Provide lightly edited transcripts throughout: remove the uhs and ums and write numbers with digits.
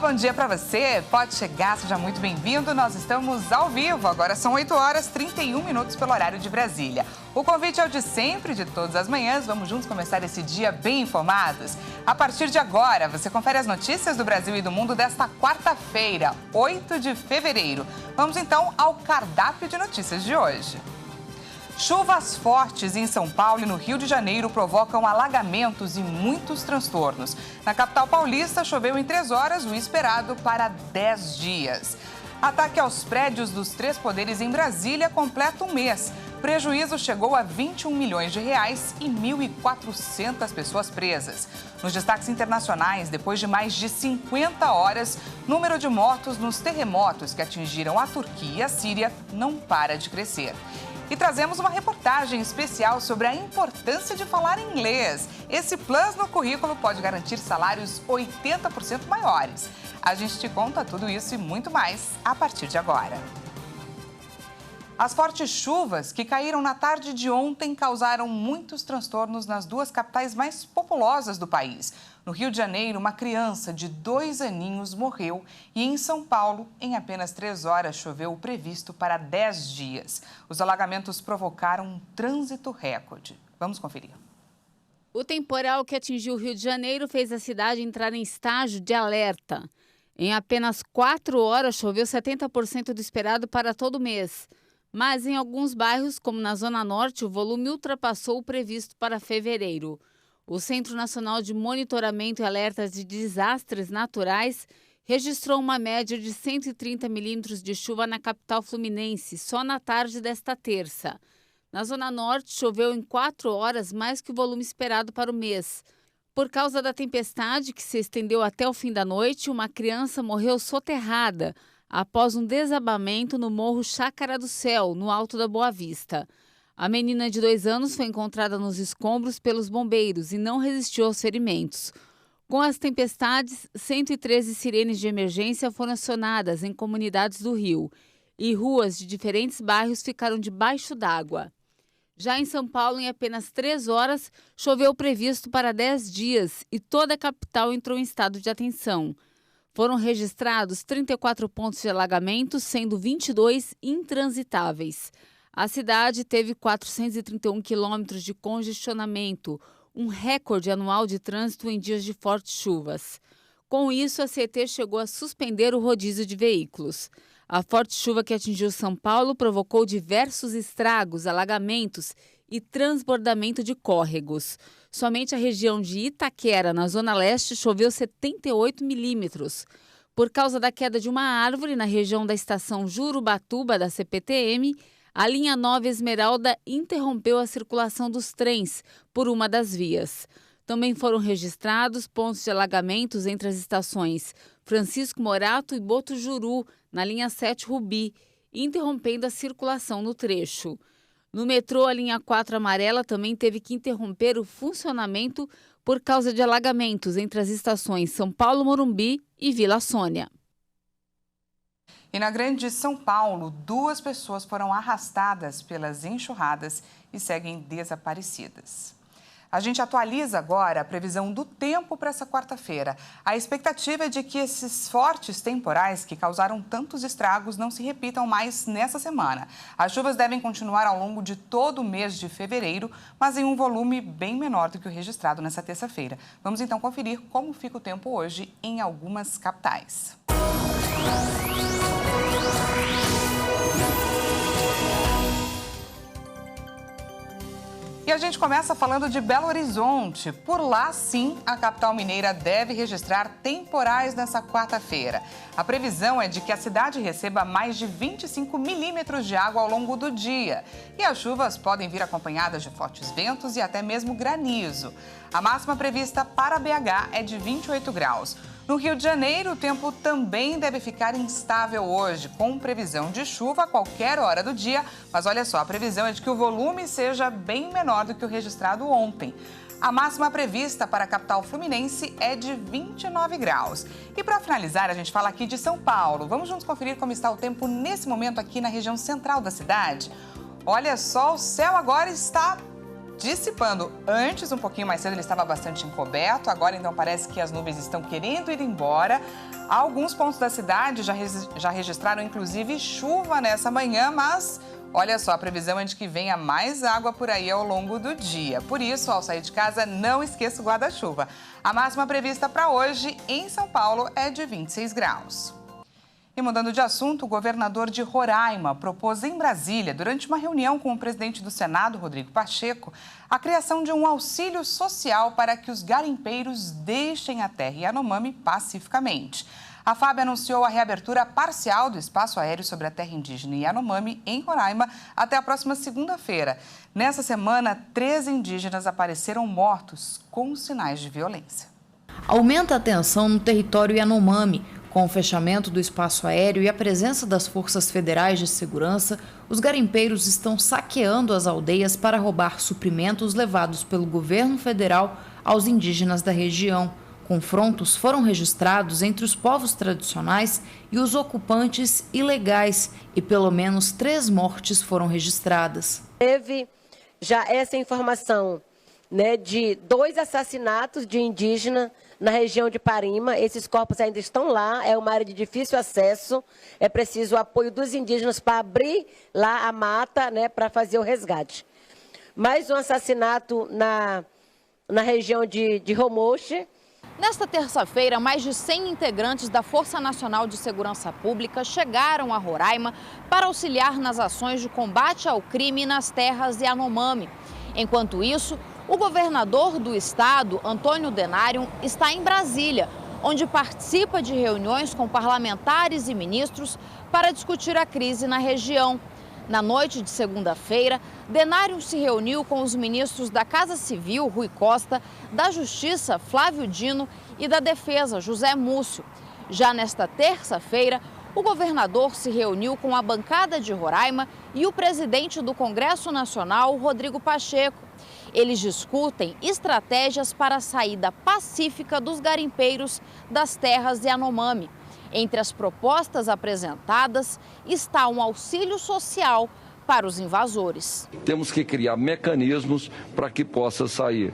bom dia para você. Pode chegar, seja muito bem-vindo. Nós estamos ao vivo. Agora são 8h31 pelo horário de Brasília. O convite é o de sempre, de todas as manhãs. Vamos juntos começar esse dia bem informados. A partir de agora, você confere as notícias do Brasil e do mundo desta quarta-feira, 8 de fevereiro. Vamos então ao cardápio de notícias de hoje. Chuvas fortes em São Paulo e no Rio de Janeiro provocam alagamentos e muitos transtornos. Na capital paulista, choveu em 3 horas, o esperado para 10 dias. Ataque aos prédios dos 3 poderes em Brasília completa um mês. Prejuízo chegou a 21 milhões de reais e 1.400 pessoas presas. Nos destaques internacionais, depois de mais de 50 horas, número de mortos nos terremotos que atingiram a Turquia e a Síria não para de crescer. E trazemos uma reportagem especial sobre a importância de falar inglês. Esse plus no currículo pode garantir salários 80% maiores. A gente te conta tudo isso e muito mais a partir de agora. As fortes chuvas que caíram na tarde de ontem causaram muitos transtornos nas 2 capitais mais populosas do país. No Rio de Janeiro, uma criança de 2 aninhos morreu e em São Paulo, em apenas 3 horas, choveu o previsto para 10 dias. Os alagamentos provocaram um trânsito recorde. Vamos conferir. O temporal que atingiu o Rio de Janeiro fez a cidade entrar em estágio de alerta. Em apenas 4 horas, choveu 70% do esperado para todo o mês. Mas em alguns bairros, como na Zona Norte, o volume ultrapassou o previsto para fevereiro. O Centro Nacional de Monitoramento e Alertas de Desastres Naturais registrou uma média de 130 milímetros de chuva na capital fluminense, só na tarde desta terça. Na Zona Norte, choveu em 4 horas mais que o volume esperado para o mês. Por causa da tempestade, que se estendeu até o fim da noite, uma criança morreu soterrada após um desabamento no Morro Chácara do Céu, no Alto da Boa Vista. A menina de 2 anos foi encontrada nos escombros pelos bombeiros e não resistiu aos ferimentos. Com as tempestades, 113 sirenes de emergência foram acionadas em comunidades do Rio e ruas de diferentes bairros ficaram debaixo d'água. Já em São Paulo, em apenas 3 horas, choveu o previsto para 10 dias e toda a capital entrou em estado de atenção. Foram registrados 34 pontos de alagamento, sendo 22 intransitáveis. A cidade teve 431 quilômetros de congestionamento, um recorde anual de trânsito em dias de fortes chuvas. Com isso, a CET chegou a suspender o rodízio de veículos. A forte chuva que atingiu São Paulo provocou diversos estragos, alagamentos e transbordamento de córregos. Somente a região de Itaquera, na Zona Leste, choveu 78 milímetros. Por causa da queda de uma árvore na região da estação Jurubatuba da CPTM, a linha 9 Esmeralda interrompeu a circulação dos trens por uma das vias. Também foram registrados pontos de alagamentos entre as estações Francisco Morato e Botujuru, na linha 7 Rubi, interrompendo a circulação no trecho. No metrô, a linha 4 amarela também teve que interromper o funcionamento por causa de alagamentos entre as estações São Paulo Morumbi e Vila Sônia. E na Grande São Paulo, 2 pessoas foram arrastadas pelas enxurradas e seguem desaparecidas. A gente atualiza agora a previsão do tempo para essa quarta-feira. A expectativa é de que esses fortes temporais que causaram tantos estragos não se repitam mais nessa semana. As chuvas devem continuar ao longo de todo o mês de fevereiro, mas em um volume bem menor do que o registrado nessa terça-feira. Vamos então conferir como fica o tempo hoje em algumas capitais. E a gente começa falando de Belo Horizonte. Por lá, sim, a capital mineira deve registrar temporais nessa quarta-feira. A previsão é de que a cidade receba mais de 25 milímetros de água ao longo do dia. E as chuvas podem vir acompanhadas de fortes ventos e até mesmo granizo. A máxima prevista para BH é de 28 graus. No Rio de Janeiro, o tempo também deve ficar instável hoje, com previsão de chuva a qualquer hora do dia. Mas olha só, a previsão é de que o volume seja bem menor do que o registrado ontem. A máxima prevista para a capital fluminense é de 29 graus. E para finalizar, a gente fala aqui de São Paulo. Vamos juntos conferir como está o tempo nesse momento aqui na região central da cidade. Olha só, o céu agora está dissipando. Antes, um pouquinho mais cedo, ele estava bastante encoberto. Agora, então, parece que as nuvens estão querendo ir embora. Alguns pontos da cidade já registraram, inclusive, chuva nessa manhã, mas olha só, a previsão é de que venha mais água por aí ao longo do dia. Por isso, ao sair de casa, não esqueça o guarda-chuva. A máxima prevista para hoje em São Paulo é de 26 graus. E mudando de assunto, o governador de Roraima propôs em Brasília, durante uma reunião com o presidente do Senado, Rodrigo Pacheco, a criação de um auxílio social para que os garimpeiros deixem a terra Yanomami pacificamente. A FAB anunciou a reabertura parcial do espaço aéreo sobre a terra indígena Yanomami, em Roraima, até a próxima segunda-feira. Nessa semana, 13 indígenas apareceram mortos com sinais de violência. Aumenta a tensão no território Yanomami. Com o fechamento do espaço aéreo e a presença das forças federais de segurança, os garimpeiros estão saqueando as aldeias para roubar suprimentos levados pelo governo federal aos indígenas da região. Confrontos foram registrados entre os povos tradicionais e os ocupantes ilegais e pelo menos 3 mortes foram registradas. Teve já essa informação, de 2 assassinatos de indígena na região de Parima. Esses corpos ainda estão lá, é uma área de difícil acesso, é preciso o apoio dos indígenas para abrir lá a mata, para fazer o resgate. Mais um assassinato na região de Romoche. Nesta terça-feira, mais de 100 integrantes da Força Nacional de Segurança Pública chegaram a Roraima para auxiliar nas ações de combate ao crime nas terras Yanomami. Enquanto isso, o governador do estado, Antônio Denário, está em Brasília, onde participa de reuniões com parlamentares e ministros para discutir a crise na região. Na noite de segunda-feira, Denário se reuniu com os ministros da Casa Civil, Rui Costa, da Justiça, Flávio Dino, e da Defesa, José Múcio. Já nesta terça-feira, o governador se reuniu com a bancada de Roraima e o presidente do Congresso Nacional, Rodrigo Pacheco. Eles discutem estratégias para a saída pacífica dos garimpeiros das terras Yanomami. Entre as propostas apresentadas está um auxílio social para os invasores. Temos que criar mecanismos para que possa sair.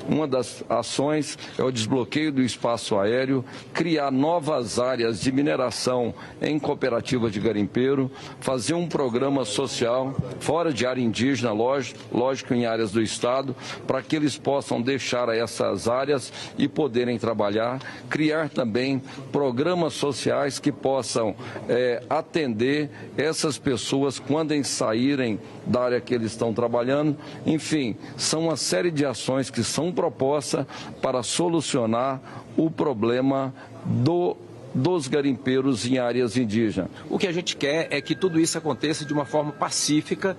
Uma das ações é o desbloqueio do espaço aéreo, criar novas áreas de mineração em cooperativas de garimpeiro, fazer um programa social fora de área indígena, lógico em áreas do estado, para que eles possam deixar essas áreas e poderem trabalhar, criar também programas sociais que possam atender essas pessoas quando saírem da área que eles estão trabalhando. Enfim, são uma série de ações que são propostas para solucionar o problema dos garimpeiros em áreas indígenas. O que a gente quer é que tudo isso aconteça de uma forma pacífica,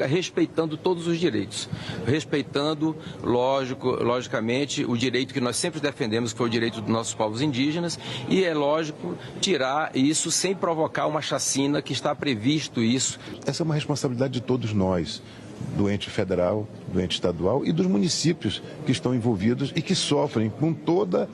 respeitando todos os direitos. Respeitando, logicamente, o direito que nós sempre defendemos, que foi o direito dos nossos povos indígenas, e é lógico tirar isso sem provocar uma chacina, que está previsto isso. Essa é uma responsabilidade de todos nós, do ente federal, do ente estadual e dos municípios que estão envolvidos e que sofrem com toda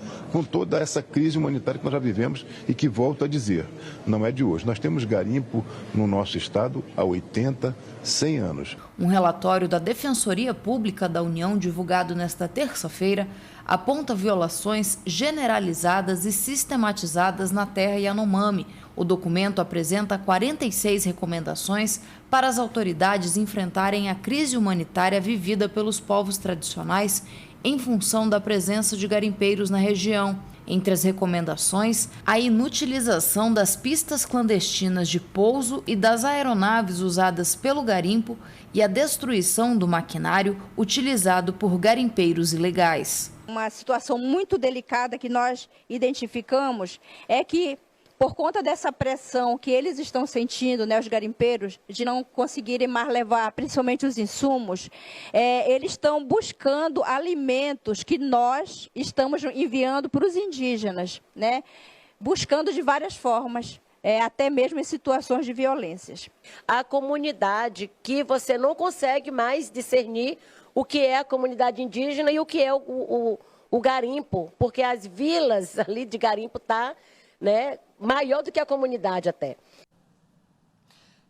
essa crise humanitária que nós já vivemos e que, volto a dizer, não é de hoje. Nós temos garimpo no nosso estado há 80, 100 anos. Um relatório da Defensoria Pública da União, divulgado nesta terça-feira, aponta violações generalizadas e sistematizadas na terra Yanomami. O documento apresenta 46 recomendações para as autoridades enfrentarem a crise humanitária vivida pelos povos tradicionais em função da presença de garimpeiros na região. Entre as recomendações, a inutilização das pistas clandestinas de pouso e das aeronaves usadas pelo garimpo e a destruição do maquinário utilizado por garimpeiros ilegais. Uma situação muito delicada que nós identificamos é que, por conta dessa pressão que eles estão sentindo, os garimpeiros, de não conseguirem mais levar, principalmente os insumos, eles estão buscando alimentos que nós estamos enviando para os indígenas, buscando de várias formas, até mesmo em situações de violências. A comunidade que você não consegue mais discernir o que é a comunidade indígena e o que é o garimpo, porque as vilas ali de garimpo estão maior do que a comunidade até.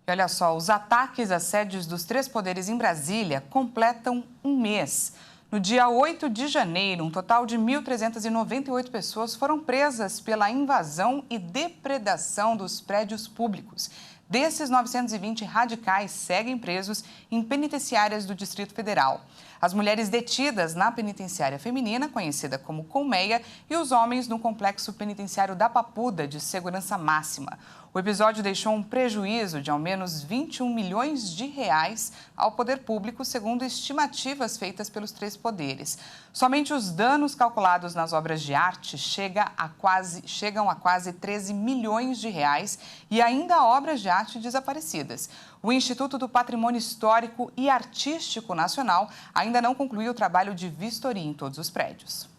E olha só, os ataques às sedes dos três poderes em Brasília completam um mês. No dia 8 de janeiro, um total de 1.398 pessoas foram presas pela invasão e depredação dos prédios públicos. Desses, 920 radicais seguem presos em penitenciárias do Distrito Federal. As mulheres detidas na penitenciária feminina, conhecida como Colmeia, e os homens no complexo penitenciário da Papuda, de segurança máxima. O episódio deixou um prejuízo de ao menos 21 milhões de reais ao poder público, segundo estimativas feitas pelos três poderes. Somente os danos calculados nas obras de arte chegam a quase 13 milhões de reais e ainda há obras de arte desaparecidas. O Instituto do Patrimônio Histórico e Artístico Nacional ainda não concluiu o trabalho de vistoria em todos os prédios.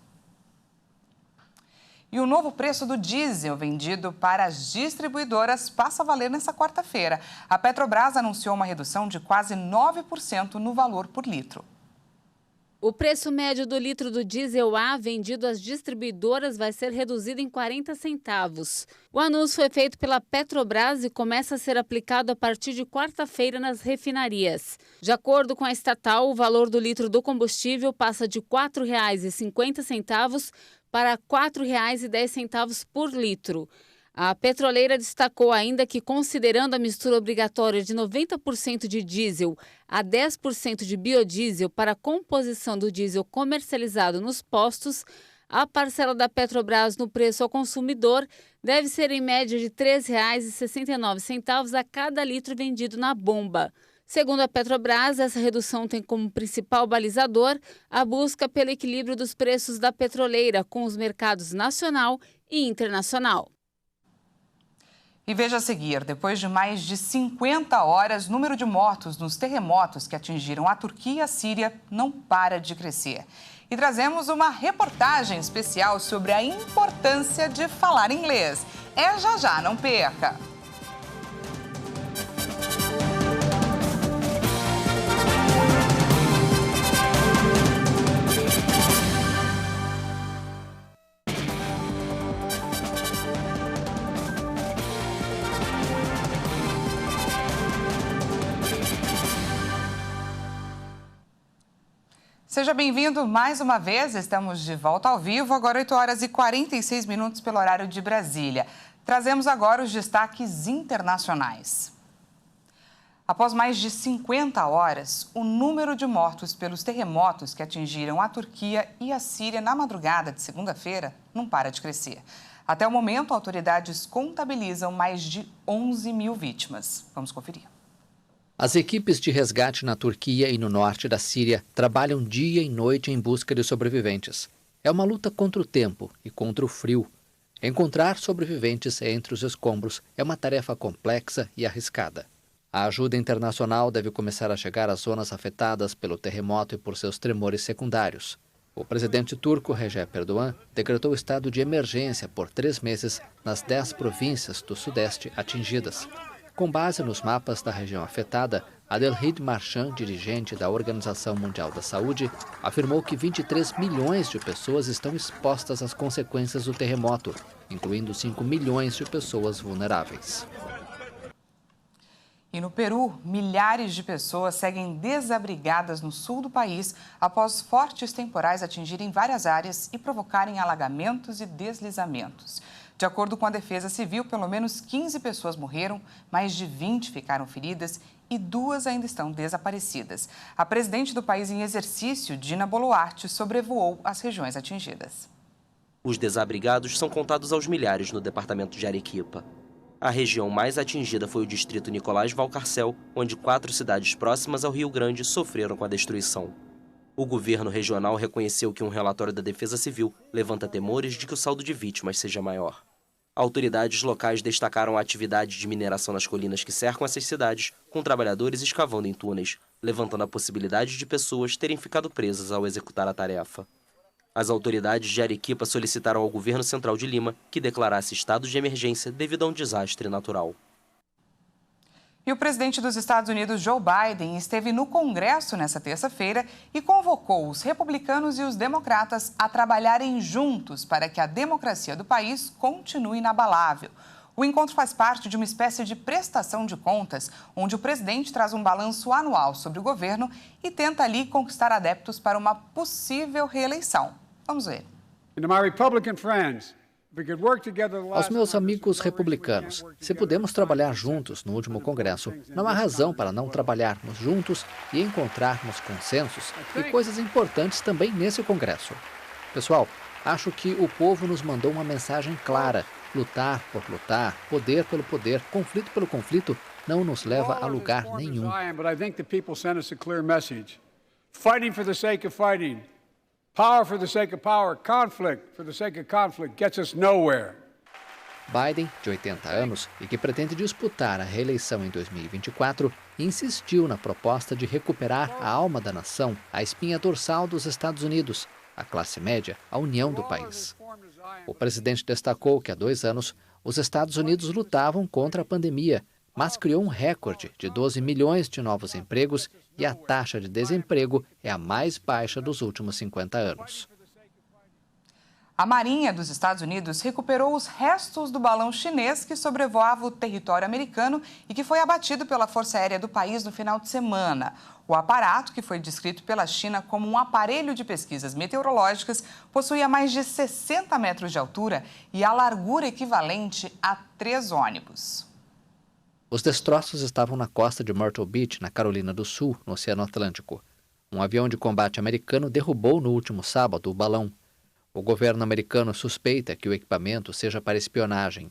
E o novo preço do diesel vendido para as distribuidoras passa a valer nesta quarta-feira. A Petrobras anunciou uma redução de quase 9% no valor por litro. O preço médio do litro do diesel A vendido às distribuidoras vai ser reduzido em 40 centavos. O anúncio foi feito pela Petrobras e começa a ser aplicado a partir de quarta-feira nas refinarias. De acordo com a estatal, o valor do litro do combustível passa de R$ 4,50 para R$ 4,10 por litro. A petroleira destacou ainda que, considerando a mistura obrigatória de 90% de diesel a 10% de biodiesel para a composição do diesel comercializado nos postos, a parcela da Petrobras no preço ao consumidor deve ser em média de R$ 3,69 a cada litro vendido na bomba. Segundo a Petrobras, essa redução tem como principal balizador a busca pelo equilíbrio dos preços da petroleira com os mercados nacional e internacional. E veja a seguir, depois de mais de 50 horas, o número de mortos nos terremotos que atingiram a Turquia e a Síria não para de crescer. E trazemos uma reportagem especial sobre a importância de falar inglês. É já, não perca! Seja bem-vindo mais uma vez, estamos de volta ao vivo, agora 8 horas e 46 minutos pelo horário de Brasília. Trazemos agora os destaques internacionais. Após mais de 50 horas, o número de mortos pelos terremotos que atingiram a Turquia e a Síria na madrugada de segunda-feira não para de crescer. Até o momento, autoridades contabilizam mais de 11 mil vítimas. Vamos conferir. As equipes de resgate na Turquia e no norte da Síria trabalham dia e noite em busca de sobreviventes. É uma luta contra o tempo e contra o frio. Encontrar sobreviventes entre os escombros é uma tarefa complexa e arriscada. A ajuda internacional deve começar a chegar às zonas afetadas pelo terremoto e por seus tremores secundários. O presidente turco Recep Erdogan decretou estado de emergência por 3 meses nas 10 províncias do sudeste atingidas. Com base nos mapas da região afetada, Adelhid Marchan, dirigente da Organização Mundial da Saúde, afirmou que 23 milhões de pessoas estão expostas às consequências do terremoto, incluindo 5 milhões de pessoas vulneráveis. E no Peru, milhares de pessoas seguem desabrigadas no sul do país após fortes temporais atingirem várias áreas e provocarem alagamentos e deslizamentos. De acordo com a Defesa Civil, pelo menos 15 pessoas morreram, mais de 20 ficaram feridas e 2 ainda estão desaparecidas. A presidente do país em exercício, Dina Boluarte, sobrevoou as regiões atingidas. Os desabrigados são contados aos milhares no departamento de Arequipa. A região mais atingida foi o distrito Nicolás Valcarcel, onde 4 cidades próximas ao Rio Grande sofreram com a destruição. O governo regional reconheceu que um relatório da Defesa Civil levanta temores de que o saldo de vítimas seja maior. Autoridades locais destacaram a atividade de mineração nas colinas que cercam essas cidades, com trabalhadores escavando em túneis, levantando a possibilidade de pessoas terem ficado presas ao executar a tarefa. As autoridades de Arequipa solicitaram ao governo central de Lima que declarasse estado de emergência devido a um desastre natural. E o presidente dos Estados Unidos, Joe Biden, esteve no Congresso nesta terça-feira e convocou os republicanos e os democratas a trabalharem juntos para que a democracia do país continue inabalável. O encontro faz parte de uma espécie de prestação de contas, onde o presidente traz um balanço anual sobre o governo e tenta ali conquistar adeptos para uma possível reeleição. Vamos ver. Aos meus amigos republicanos, se pudemos trabalhar juntos no último Congresso, não há razão para não trabalharmos juntos e encontrarmos consensos e coisas importantes também nesse Congresso. Pessoal, acho que o povo nos mandou uma mensagem clara. Lutar por lutar, poder pelo poder, conflito pelo conflito, não nos leva a lugar nenhum. Power for the sake of power, conflict for the sake of conflict gets us nowhere. Biden, de 80 anos e que pretende disputar a reeleição em 2024, insistiu na proposta de recuperar a alma da nação, a espinha dorsal dos Estados Unidos, a classe média, a união do país. O presidente destacou que há 2 anos os Estados Unidos lutavam contra a pandemia, mas criou um recorde de 12 milhões de novos empregos e a taxa de desemprego é a mais baixa dos últimos 50 anos. A Marinha dos Estados Unidos recuperou os restos do balão chinês que sobrevoava o território americano e que foi abatido pela Força Aérea do país no final de semana. O aparato, que foi descrito pela China como um aparelho de pesquisas meteorológicas, possuía mais de 60 metros de altura e a largura equivalente a 3 ônibus. Os destroços estavam na costa de Myrtle Beach, na Carolina do Sul, no Oceano Atlântico. Um avião de combate americano derrubou no último sábado o balão. O governo americano suspeita que o equipamento seja para espionagem.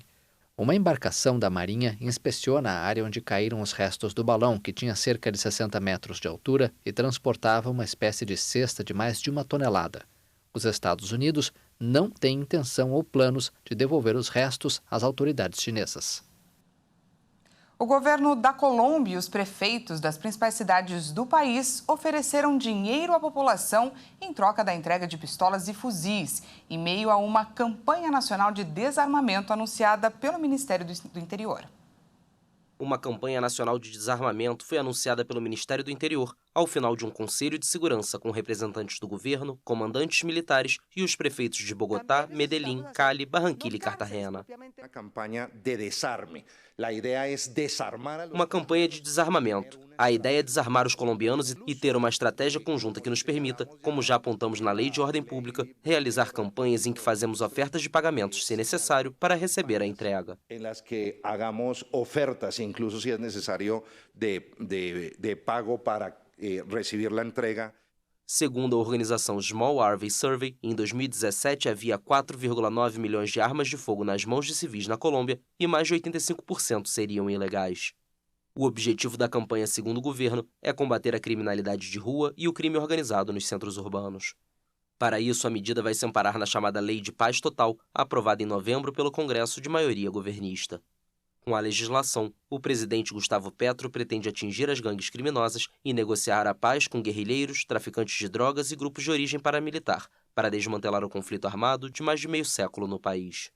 Uma embarcação da Marinha inspeciona a área onde caíram os restos do balão, que tinha cerca de 60 metros de altura e transportava uma espécie de cesta de mais de 1 tonelada. Os Estados Unidos não têm intenção ou planos de devolver os restos às autoridades chinesas. O governo da Colômbia e os prefeitos das principais cidades do país ofereceram dinheiro à população em troca da entrega de pistolas e fuzis, em meio a uma campanha nacional de desarmamento anunciada pelo Ministério do Interior. Uma campanha nacional de desarmamento foi anunciada pelo Ministério do Interior ao final de um conselho de segurança com representantes do governo, comandantes militares e os prefeitos de Bogotá, Medellín, Cali, Barranquilla e Cartagena. Uma campanha de desarme. A ideia é desarmar. Uma campanha de desarmamento. A ideia é desarmar os colombianos e ter uma estratégia conjunta que nos permita, como já apontamos na Lei de Ordem Pública, realizar campanhas em que fazemos ofertas de pagamentos, se necessário, para receber a entrega. Em las que hagamos ofertas, incluso se é necessário, de pago para receber a entrega. Segundo a organização Small Harvey Survey, em 2017 havia 4,9 milhões de armas de fogo nas mãos de civis na Colômbia e mais de 85% seriam ilegais. O objetivo da campanha, segundo o governo, é combater a criminalidade de rua e o crime organizado nos centros urbanos. Para isso, a medida vai se amparar na chamada Lei de Paz Total, aprovada em novembro pelo Congresso de maioria governista. Com a legislação, o presidente Gustavo Petro pretende atingir as gangues criminosas e negociar a paz com guerrilheiros, traficantes de drogas e grupos de origem paramilitar, para desmantelar o conflito armado de mais de meio século no país.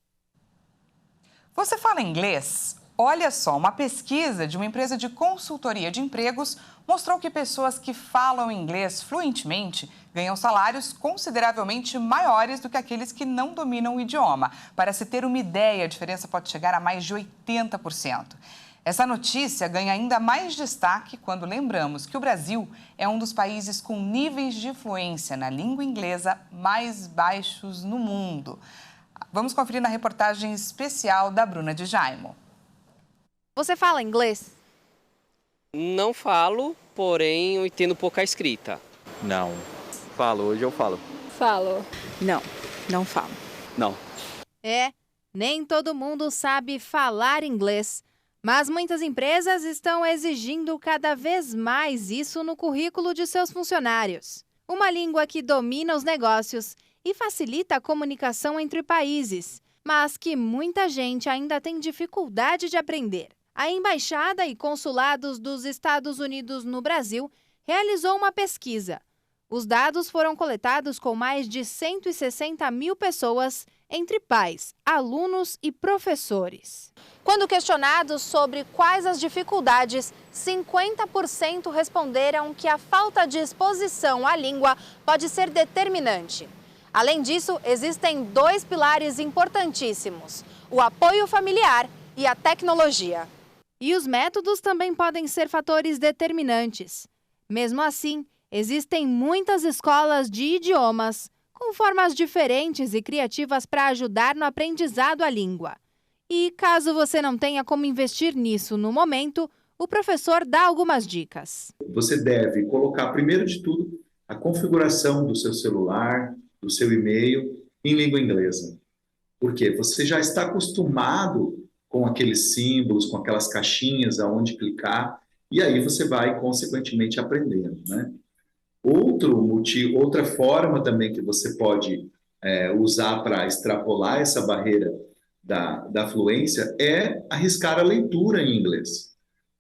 Você fala inglês? Olha só, uma pesquisa de uma empresa de consultoria de empregos mostrou que pessoas que falam inglês fluentemente ganham salários consideravelmente maiores do que aqueles que não dominam o idioma. Para se ter uma ideia, a diferença pode chegar a mais de 80%. Essa notícia ganha ainda mais destaque quando lembramos que o Brasil é um dos países com níveis de fluência na língua inglesa mais baixos no mundo. Vamos conferir na reportagem especial da Bruna de Jaimo. Você fala inglês? Não falo, porém eu entendo pouca escrita. Não. Falo, hoje eu falo. Falo. Não falo. Não. Nem todo mundo sabe falar inglês, mas muitas empresas estão exigindo cada vez mais isso no currículo de seus funcionários. Uma língua que domina os negócios e facilita a comunicação entre países, mas que muita gente ainda tem dificuldade de aprender. A Embaixada e Consulados dos Estados Unidos no Brasil realizou uma pesquisa. Os dados foram coletados com mais de 160 mil pessoas, entre pais, alunos e professores. Quando questionados sobre quais as dificuldades, 50% responderam que a falta de exposição à língua pode ser determinante. Além disso, existem 2 pilares importantíssimos: o apoio familiar e a tecnologia. E os métodos também podem ser fatores determinantes. Mesmo assim, existem muitas escolas de idiomas com formas diferentes e criativas para ajudar no aprendizado da língua. E caso você não tenha como investir nisso no momento, o professor dá algumas dicas. Você deve colocar, primeiro de tudo, a configuração do seu celular, do seu e-mail em língua inglesa. Por quê? Você já está acostumado com aqueles símbolos, com aquelas caixinhas aonde clicar, e aí você vai, consequentemente, aprendendo, né? Outra forma também que você pode usar para extrapolar essa barreira da fluência é arriscar a leitura em inglês.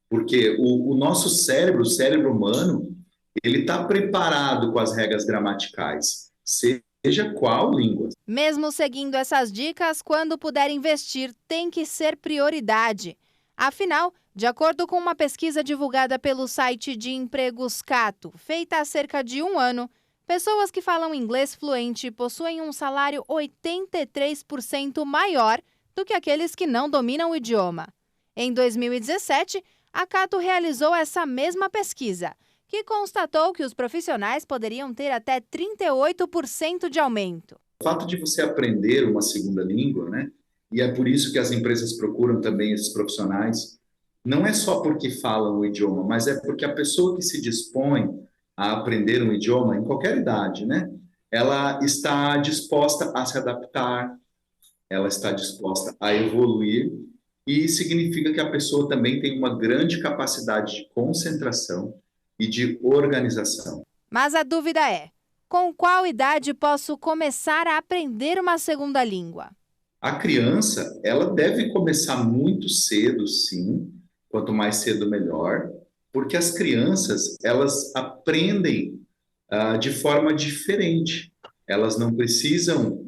Porque o nosso cérebro, o cérebro humano, ele está preparado com as regras gramaticais, seja qual língua. Mesmo seguindo essas dicas, quando puder investir, tem que ser prioridade. Afinal, de acordo com uma pesquisa divulgada pelo site de empregos Cato, feita há cerca de 1 ano, pessoas que falam inglês fluente possuem um salário 83% maior do que aqueles que não dominam o idioma. Em 2017, a Cato realizou essa mesma pesquisa, que constatou que os profissionais poderiam ter até 38% de aumento. O fato de você aprender uma segunda língua, né? E é por isso que as empresas procuram também esses profissionais, não é só porque falam o idioma, mas é porque a pessoa que se dispõe a aprender um idioma, em qualquer idade, né? Ela está disposta a se adaptar, ela está disposta a evoluir, e significa que a pessoa também tem uma grande capacidade de concentração e de organização. Mas a dúvida é, com qual idade posso começar a aprender uma segunda língua? A criança, ela deve começar muito cedo, sim, quanto mais cedo melhor, porque as crianças, elas aprendem de forma diferente. Elas não precisam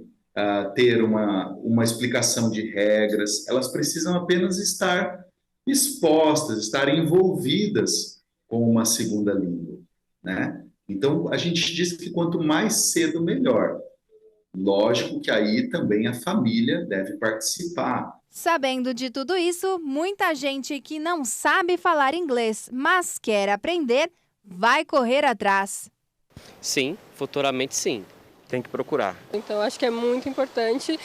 ter uma explicação de regras, elas precisam apenas estar expostas, estar envolvidas com uma segunda língua, né? Então, a gente diz que quanto mais cedo, melhor. Lógico que aí também a família deve participar. Sabendo de tudo isso, muita gente que não sabe falar inglês, mas quer aprender, vai correr atrás. Sim, futuramente sim. Tem que procurar. Então, acho que é muito importante.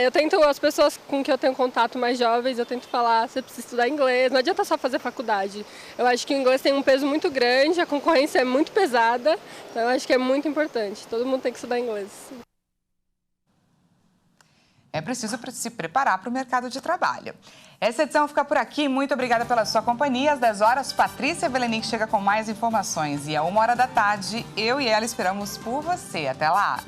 Eu tento, as pessoas com que eu tenho contato mais jovens, eu tento falar, você precisa estudar inglês, não adianta só fazer faculdade. Eu acho que o inglês tem um peso muito grande, a concorrência é muito pesada, então eu acho que é muito importante. Todo mundo tem que estudar inglês. É preciso se preparar para o mercado de trabalho. Essa edição fica por aqui. Muito obrigada pela sua companhia. Às 10 horas, Patrícia Belenic chega com mais informações. E à 1h da tarde, eu e ela esperamos por você. Até lá!